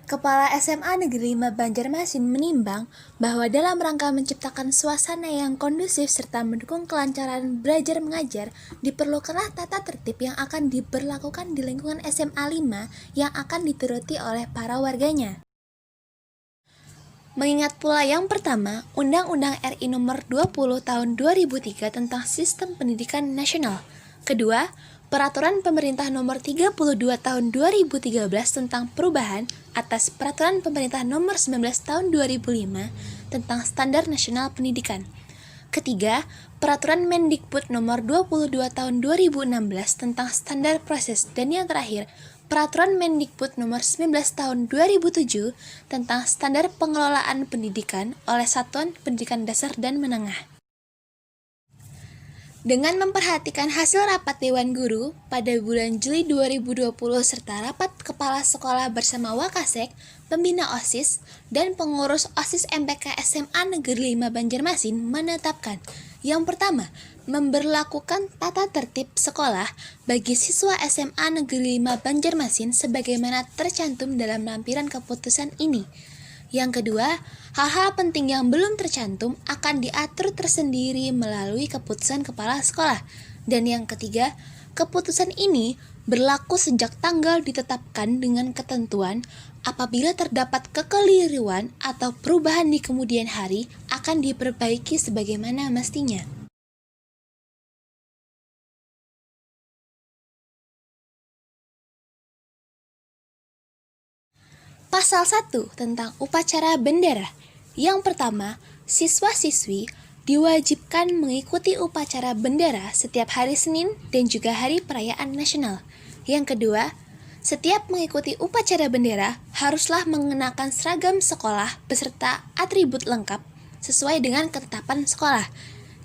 Kepala SMA Negeri 5 Banjarmasin menimbang bahwa dalam rangka menciptakan suasana yang kondusif serta mendukung kelancaran belajar mengajar, diperlukanlah tata tertib yang akan diberlakukan di lingkungan SMA 5 yang akan dituruti oleh para warganya. Mengingat pula yang pertama, Undang-Undang RI Nomor 20 Tahun 2003 tentang Sistem Pendidikan Nasional. Kedua, Peraturan Pemerintah Nomor 32 Tahun 2013 tentang perubahan atas Peraturan Pemerintah Nomor 19 Tahun 2005 tentang Standar Nasional Pendidikan. Ketiga, Peraturan Mendikbud Nomor 22 Tahun 2016 tentang Standar Proses. Dan yang terakhir, Peraturan Mendikbud Nomor 19 Tahun 2007 tentang Standar Pengelolaan Pendidikan oleh Satuan Pendidikan Dasar dan Menengah. Dengan memperhatikan hasil rapat Dewan Guru pada bulan Juli 2020 serta rapat Kepala Sekolah bersama Wakasek, Pembina OSIS, dan pengurus OSIS MPK SMA Negeri 5 Banjarmasin menetapkan yang pertama, memberlakukan tata tertib sekolah bagi siswa SMA Negeri 5 Banjarmasin sebagaimana tercantum dalam lampiran keputusan ini. Yang kedua, hal-hal penting yang belum tercantum akan diatur tersendiri melalui keputusan kepala sekolah. Dan yang ketiga, keputusan ini berlaku sejak tanggal ditetapkan dengan ketentuan apabila terdapat kekeliruan atau perubahan di kemudian hari akan diperbaiki sebagaimana mestinya. Pasal 1 tentang upacara bendera. Yang pertama, siswa-siswi diwajibkan mengikuti upacara bendera setiap hari Senin dan juga hari perayaan nasional. Yang kedua, setiap mengikuti upacara bendera haruslah mengenakan seragam sekolah beserta atribut lengkap sesuai dengan ketetapan sekolah.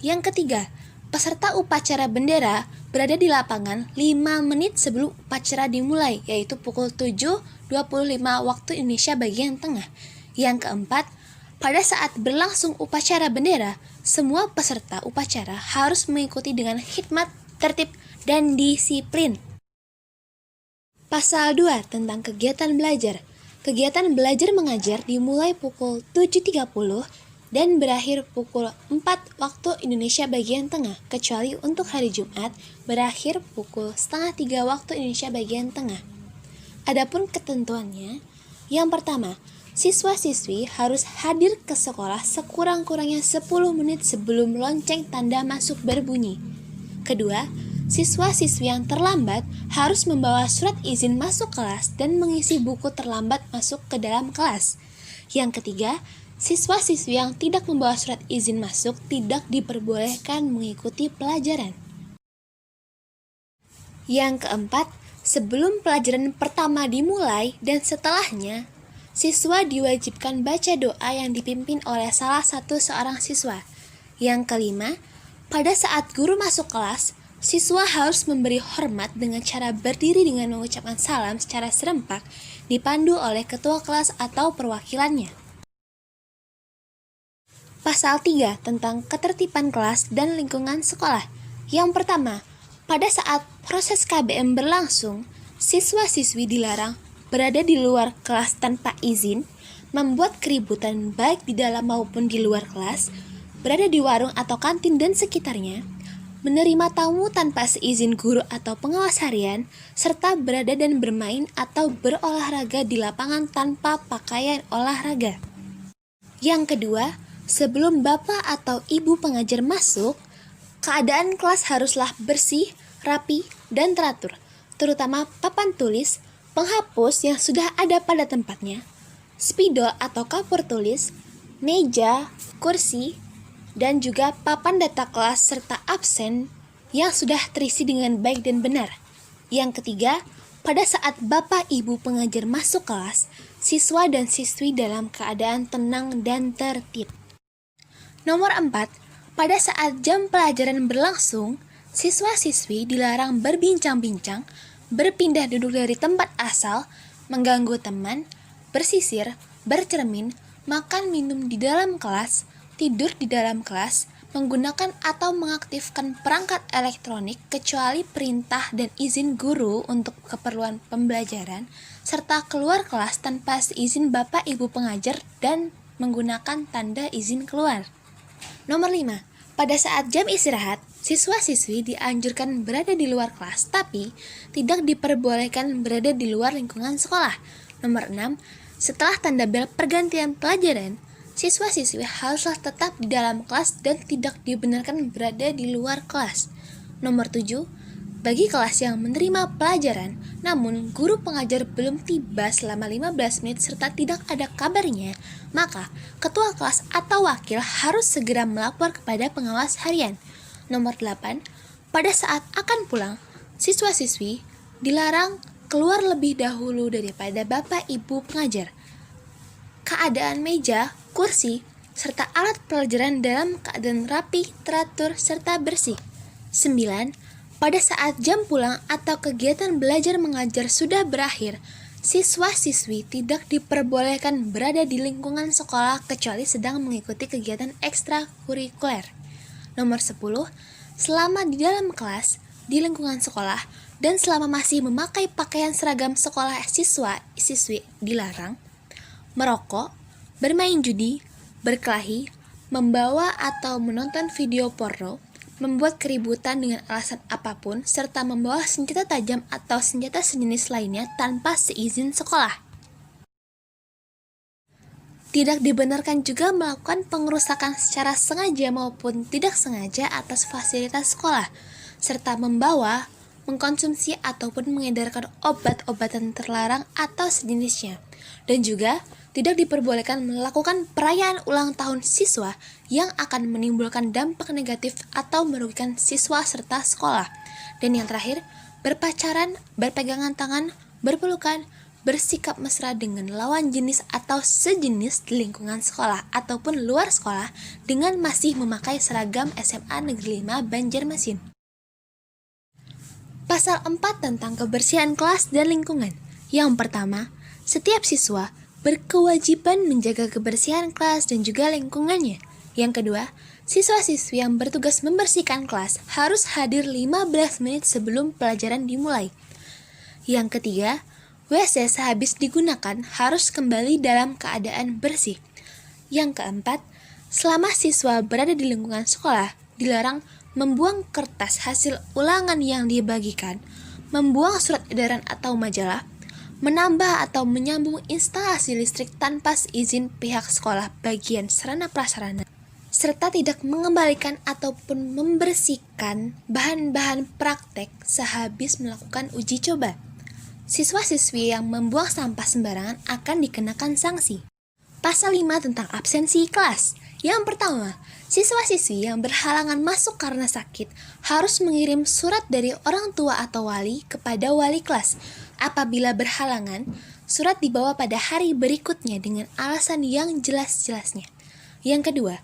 Yang ketiga, peserta upacara bendera berada di lapangan 5 menit sebelum upacara dimulai, yaitu pukul 7.25 waktu Indonesia bagian tengah. Yang keempat, pada saat berlangsung upacara bendera, semua peserta upacara harus mengikuti dengan hikmat, tertib, dan disiplin. Pasal 2 tentang kegiatan belajar. Kegiatan belajar mengajar dimulai pukul 7.30 dan berakhir pukul 4 waktu Indonesia bagian tengah, kecuali untuk hari Jumat berakhir pukul 2:30 waktu Indonesia bagian tengah. Adapun ketentuannya, yang pertama, siswa-siswi harus hadir ke sekolah sekurang-kurangnya 10 menit sebelum lonceng tanda masuk berbunyi. Kedua, siswa-siswi yang terlambat harus membawa surat izin masuk kelas dan mengisi buku terlambat masuk ke dalam kelas. Yang ketiga, siswa-siswi yang tidak membawa surat izin masuk tidak diperbolehkan mengikuti pelajaran. Yang keempat, sebelum pelajaran pertama dimulai dan setelahnya, siswa diwajibkan baca doa yang dipimpin oleh salah satu seorang siswa. Yang kelima, pada saat guru masuk kelas, siswa harus memberi hormat dengan cara berdiri dengan mengucapkan salam secara serempak, dipandu oleh ketua kelas atau perwakilannya. Pasal 3 tentang ketertiban kelas dan lingkungan sekolah. Yang pertama, pada saat proses KBM berlangsung, siswa-siswi dilarang berada di luar kelas tanpa izin, membuat keributan baik di dalam maupun di luar kelas, berada di warung atau kantin dan sekitarnya, menerima tamu tanpa seizin guru atau pengawas harian, serta berada dan bermain atau berolahraga di lapangan tanpa pakaian olahraga. Yang kedua, sebelum bapak atau ibu pengajar masuk, keadaan kelas haruslah bersih, rapi, dan teratur, terutama papan tulis, penghapus yang sudah ada pada tempatnya, spidol atau kapur tulis, meja, kursi, dan juga papan data kelas serta absen yang sudah terisi dengan baik dan benar. Yang ketiga, pada saat bapak ibu pengajar masuk kelas, siswa dan siswi dalam keadaan tenang dan tertib. Nomor 4, pada saat jam pelajaran berlangsung, siswa-siswi dilarang berbincang-bincang, berpindah duduk dari tempat asal, mengganggu teman, bersisir, bercermin, makan minum di dalam kelas, tidur di dalam kelas, menggunakan atau mengaktifkan perangkat elektronik kecuali perintah dan izin guru untuk keperluan pembelajaran, serta keluar kelas tanpa seizin Bapak Ibu pengajar dan menggunakan tanda izin keluar. Nomor 5. Pada saat jam istirahat, siswa-siswi dianjurkan berada di luar kelas, tapi tidak diperbolehkan berada di luar lingkungan sekolah. Nomor 6. Setelah tanda bel pergantian pelajaran, siswa-siswi haruslah tetap di dalam kelas dan tidak dibenarkan berada di luar kelas. Nomor 7. Bagi kelas yang menerima pelajaran, namun guru pengajar belum tiba selama 15 menit serta tidak ada kabarnya, maka ketua kelas atau wakil harus segera melapor kepada pengawas harian. Nomor 8. Pada saat akan pulang, siswa-siswi dilarang keluar lebih dahulu daripada Bapak Ibu pengajar. Keadaan meja, kursi, serta alat pelajaran dalam keadaan rapi, teratur, serta bersih. 9. Pada saat jam pulang atau kegiatan belajar mengajar sudah berakhir, siswa-siswi tidak diperbolehkan berada di lingkungan sekolah kecuali sedang mengikuti kegiatan ekstrakurikuler. Nomor 10. Selama di dalam kelas, di lingkungan sekolah, dan selama masih memakai pakaian seragam sekolah siswa-siswi dilarang merokok, bermain judi, berkelahi, membawa atau menonton video porno, membuat keributan dengan alasan apapun, serta membawa senjata tajam atau senjata sejenis lainnya tanpa seizin sekolah. Tidak dibenarkan juga melakukan pengerusakan secara sengaja maupun tidak sengaja atas fasilitas sekolah, serta membawa, mengkonsumsi ataupun mengedarkan obat-obatan terlarang atau sejenisnya. Dan juga tidak diperbolehkan melakukan perayaan ulang tahun siswa yang akan menimbulkan dampak negatif atau merugikan siswa serta sekolah. Dan yang terakhir, berpacaran, berpegangan tangan, berpelukan, bersikap mesra dengan lawan jenis atau sejenis di lingkungan sekolah ataupun luar sekolah dengan masih memakai seragam SMA Negeri 5 Banjarmasin. Pasal 4 tentang kebersihan kelas dan lingkungan. Yang pertama, setiap siswa berkewajiban menjaga kebersihan kelas dan juga lingkungannya. Yang kedua, siswa-siswi yang bertugas membersihkan kelas harus hadir 15 menit sebelum pelajaran dimulai. Yang ketiga, WC sehabis digunakan harus kembali dalam keadaan bersih. Yang keempat, selama siswa berada di lingkungan sekolah, dilarang membuang kertas hasil ulangan yang dibagikan, membuang surat edaran atau majalah, menambah atau menyambung instalasi listrik tanpa izin pihak sekolah bagian sarana prasarana, serta tidak mengembalikan ataupun membersihkan bahan-bahan praktek sehabis melakukan uji coba. Siswa-siswi yang membuang sampah sembarangan akan dikenakan sanksi. Pasal 5 tentang absensi kelas. Yang pertama, siswa-siswi yang berhalangan masuk karena sakit harus mengirim surat dari orang tua atau wali kepada wali kelas. Apabila berhalangan, surat dibawa pada hari berikutnya dengan alasan yang jelas-jelasnya. Yang kedua,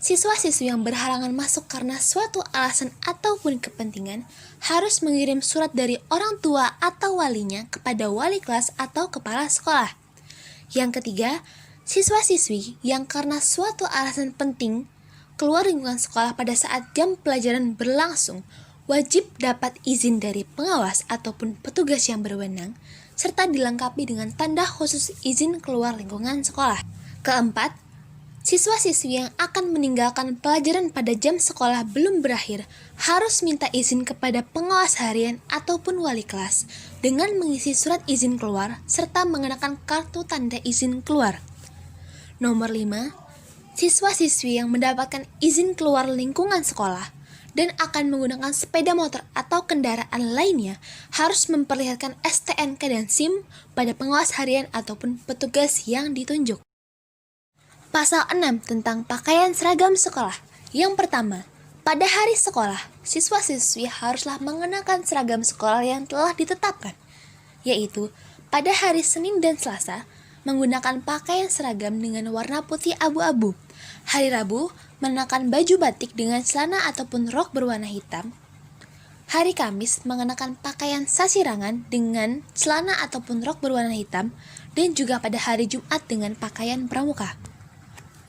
siswa-siswi yang berhalangan masuk karena suatu alasan ataupun kepentingan harus mengirim surat dari orang tua atau walinya kepada wali kelas atau kepala sekolah. Yang ketiga, siswa-siswi yang karena suatu alasan penting keluar lingkungan sekolah pada saat jam pelajaran berlangsung wajib dapat izin dari pengawas ataupun petugas yang berwenang, serta dilengkapi dengan tanda khusus izin keluar lingkungan sekolah. Keempat, siswa-siswi yang akan meninggalkan pelajaran pada jam sekolah belum berakhir harus minta izin kepada pengawas harian ataupun wali kelas dengan mengisi surat izin keluar serta mengenakan kartu tanda izin keluar. Nomor 5, siswa-siswi yang mendapatkan izin keluar lingkungan sekolah dan akan menggunakan sepeda motor atau kendaraan lainnya harus memperlihatkan STNK dan SIM pada pengawas harian ataupun petugas yang ditunjuk. Pasal 6 tentang pakaian seragam sekolah. Yang pertama, pada hari sekolah, siswa-siswi haruslah mengenakan seragam sekolah yang telah ditetapkan, yaitu pada hari Senin dan Selasa menggunakan pakaian seragam dengan warna putih abu-abu. Hari Rabu mengenakan baju batik dengan celana ataupun rok berwarna hitam. Hari Kamis mengenakan pakaian sasirangan dengan celana ataupun rok berwarna hitam, dan juga pada hari Jumat dengan pakaian pramuka.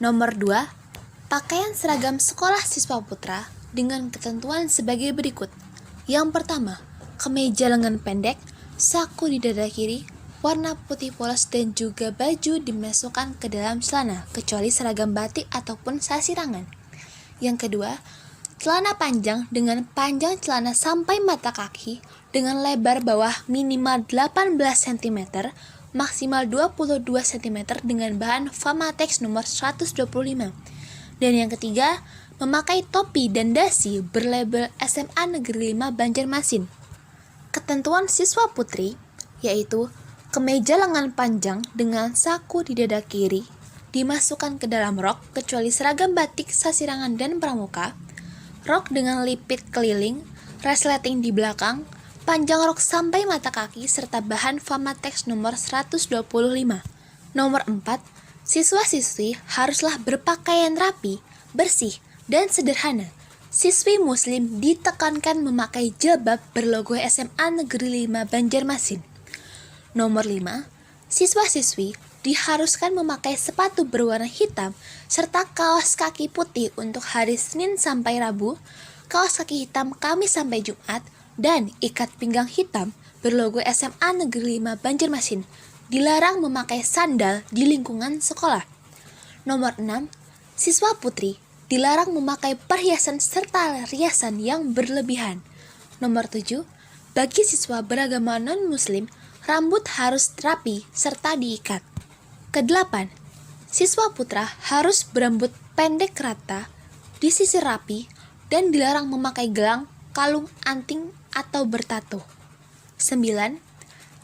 Nomor 2, Pakaian seragam sekolah siswa putra dengan ketentuan sebagai berikut. Yang pertama, kemeja lengan pendek, saku di dada kiri, warna putih polos dan juga baju dimasukkan ke dalam celana, kecuali seragam batik ataupun sasirangan. Yang kedua, celana panjang dengan panjang celana sampai mata kaki dengan lebar bawah minimal 18 cm, maksimal 22 cm dengan bahan Famatex nomor 125. Dan yang ketiga, memakai topi dan dasi berlabel SMA Negeri 5 Banjarmasin. Ketentuan siswa putri yaitu kemeja lengan panjang dengan saku di dada kiri dimasukkan ke dalam rok kecuali seragam batik, sasirangan, dan pramuka, rok dengan lipit keliling, resleting di belakang, panjang rok sampai mata kaki, serta bahan Famatex nomor 125. Nomor 4, siswa-siswi haruslah berpakaian rapi, bersih, dan sederhana. Siswi muslim ditekankan memakai jilbab berlogo SMA Negeri 5 Banjarmasin. Nomor 5, siswa-siswi diharuskan memakai sepatu berwarna hitam serta kaos kaki putih untuk hari Senin sampai Rabu, kaos kaki hitam Kamis sampai Jumat, dan ikat pinggang hitam berlogo SMA Negeri 5 Banjarmasin. Dilarang memakai sandal di lingkungan sekolah. Nomor 6, siswa putri dilarang memakai perhiasan serta riasan yang berlebihan. Nomor 7, bagi siswa beragama non-muslim, rambut harus rapi serta diikat. Kedelapan, siswa putra harus berambut pendek rata, disisir rapi, dan dilarang memakai gelang, kalung, anting, atau bertato. 9,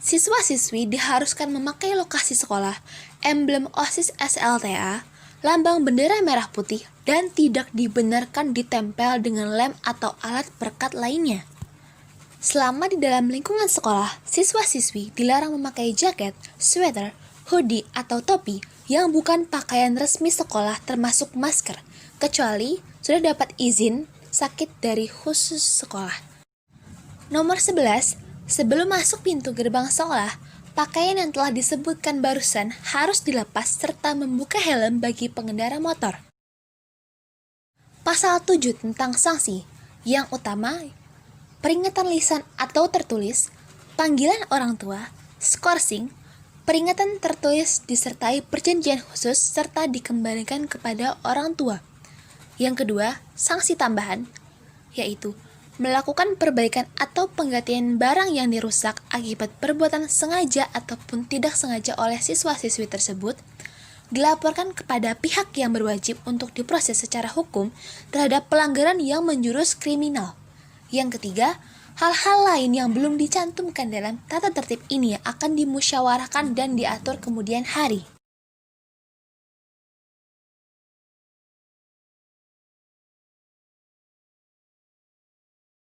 siswa-siswi diharuskan memakai lokasi sekolah, emblem OSIS SLTA, lambang bendera merah putih, dan tidak dibenarkan ditempel dengan lem atau alat perekat lainnya. Selama di dalam lingkungan sekolah, siswa-siswi dilarang memakai jaket, sweater, hoodie, atau topi yang bukan pakaian resmi sekolah termasuk masker, kecuali sudah dapat izin sakit dari khusus sekolah. Nomor 11, sebelum masuk pintu gerbang sekolah, pakaian yang telah disebutkan barusan harus dilepas serta membuka helm bagi pengendara motor. Pasal 7 tentang sanksi. Yang utama, peringatan lisan atau tertulis, panggilan orang tua, skorsing, peringatan tertulis disertai perjanjian khusus serta dikembalikan kepada orang tua. Yang kedua, sanksi tambahan, yaitu melakukan perbaikan atau penggantian barang yang dirusak akibat perbuatan sengaja ataupun tidak sengaja oleh siswa-siswi tersebut, dilaporkan kepada pihak yang berwajib untuk diproses secara hukum terhadap pelanggaran yang menjurus kriminal. Yang ketiga, hal-hal lain yang belum dicantumkan dalam tata tertib ini akan dimusyawarahkan dan diatur kemudian hari.